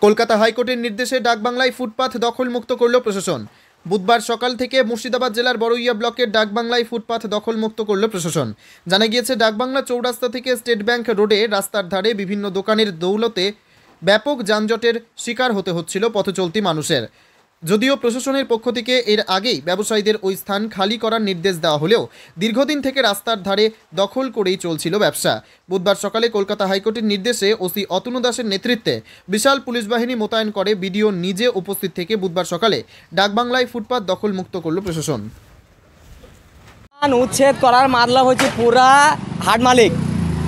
কলকাতা হাইকোর্টের নির্দেশে ডাকবাংলায় ফুটপাথ দখলমুক্ত করল প্রশাসন। বুধবার সকাল থেকে মুর্শিদাবাদ জেলার বড়ুইয়া ব্লকের ডাকবাংলায় ফুটপাথ দখলমুক্ত করল প্রশাসন। জানা গিয়েছে, ডাকবাংলা চৌরাস্তা থেকে স্টেট ব্যাংক রোডে রাস্তার ধারে বিভিন্ন দোকানের দৌলতে ব্যাপক যানজটের শিকার হতে হচ্ছিল পথচলতি মানুষের। যদিও প্রশাসনের পক্ষ থেকে এর আগেই ব্যবসায়ীদের ওই স্থান খালি করার নির্দেশ দেওয়া হলেও দীর্ঘদিন থেকে রাস্তার ধারে দখল করেই চলছিল ব্যবসা। বুধবার সকালে কলকাতা হাইকোর্টের নির্দেশে ওসি অতনু দাসের নেতৃত্বে বিশাল পুলিশ বাহিনী মোতায়েন করে বিডিও নিজে উপস্থিত থেকে বুধবার সকালে ডাকবাংলায় ফুটপাত দখলমুক্ত করল প্রশাসন। উচ্ছেদ করার মামলা হচ্ছে পুরা হাট মালিক,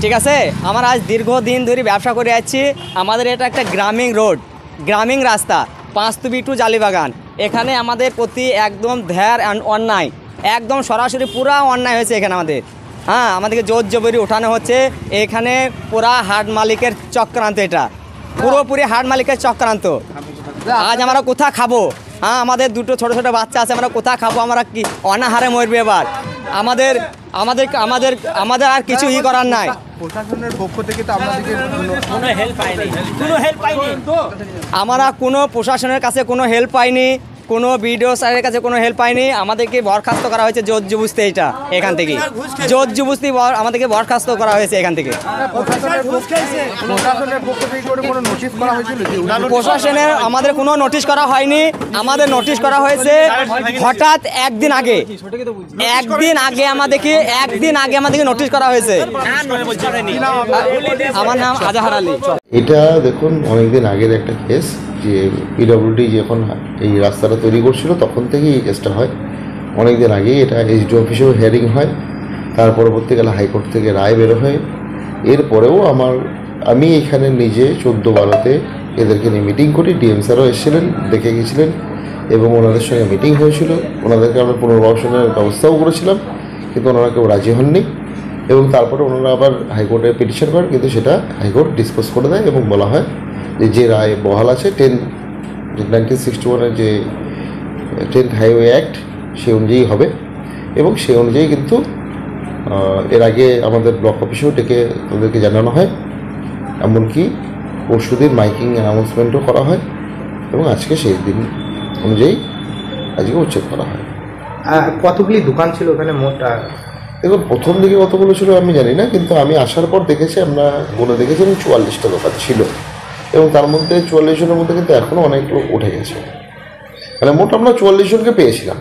ঠিক আছে। আমার আজ দীর্ঘদিন ধরে ব্যবসা করে যাচ্ছি। আমাদের এটা একটা গ্রামীণ রোড, গ্রামীণ রাস্তা, পাঁচতুবি টু জালিবাগান। এখানে আমাদের প্রতি একদম ধ্যার অন্যায়, একদম সরাসরি পুরা অন্যায় হয়েছে এখানে আমাদের। আমাদেরকে জোর জবরি উঠানো হচ্ছে। এখানে পুরা হাট মালিকের চক্রান্ত, এটা পুরোপুরি হাট মালিকের চক্রান্ত। আজ আমরা কোথা খাবো? আমাদের দুটো ছোট ছোট বাচ্চা আছে, আমরা কোথা খাবো? আমরা কি অনাহারে মরবে এবার? আমাদের আমাদের আমাদের আমাদের আর কিছু করার নাই। প্রশাসনের পক্ষ থেকে তো আপনাদেরকে কোনো হেল্প পাইনি। আমরা কোনো প্রশাসনের কাছে কোনো হেল্প পাইনি, কোনো বিডিও স্যারের কাছে কোনো হেল্প পাইনি। আমাদেরকে বরখাস্ত করা হয়েছে জোর জবরদস্তি, এটা এখান থেকে জোর জবরদস্তি আমাদেরকে বরখাস্ত করা হয়েছে এখান থেকে। প্রশাসনের আমাদের কোনো নোটিশ করা হয়নি। আমাদের নোটিশ করা হয়েছে হঠাৎ একদিন আগে আমাদেরকে নোটিশ করা হয়েছে। আমার নাম আজাহার আলী। এটা দেখুন, অনেকদিন আগের একটা কেস, যে পিডব্লিউডি যখন এই রাস্তাটা তৈরি করছিল তখন থেকেই এই কেসটা হয়। অনেকদিন আগেই এটা এসডি অফিসেও হিয়ারিং হয়, তার পরবর্তীকালে হাইকোর্ট থেকে রায় বেরো হয়। এরপরেও আমি এখানে নিজে 14-12-তে এদেরকে নিয়ে মিটিং করি। ডিএম স্যারও এসেছিলেন, দেখে গেছিলেন এবং ওনাদের সঙ্গে মিটিং হয়েছিল। ওনাদেরকে আমরা পুনর্বাসনের ব্যবস্থাও করেছিলাম, কিন্তু ওনারা কেউ রাজি হননি। এবং তারপরে ওনারা আবার হাইকোর্টে পিটিশন করেন, কিন্তু সেটা হাইকোর্ট ডিসপোজ করে দেয় এবং বলা হয় যে রায় বহাল আছে 1961-এর যে 10th হাইওয়ে অ্যাক্ট সেই অনুযায়ী হবে। এবং সেই অনুযায়ী কিন্তু এর আগে আমাদের ব্লক অফিসেও ডেকে তাদেরকে জানানো হয়, এমনকি পরশুদিন মাইকিং অ্যানাউন্সমেন্টও করা হয় এবং আজকে সেই দিন অনুযায়ী আজকে উচ্ছেদ করা হয়। কতগুলি দোকান ছিল ওখানে মোট? দেখুন, প্রথম দিকে কতগুলো ছিল আমি জানি না, কিন্তু আমি আসার পর দেখেছি, আমরা বলে দেখেছিলাম 44টা দোকান ছিল এবং তার মধ্যে 44 জনের মধ্যে কিন্তু এখনও অনেক লোক উঠে গেছে। মানে মোট আমরা 44 জনকে পেয়েছিলাম।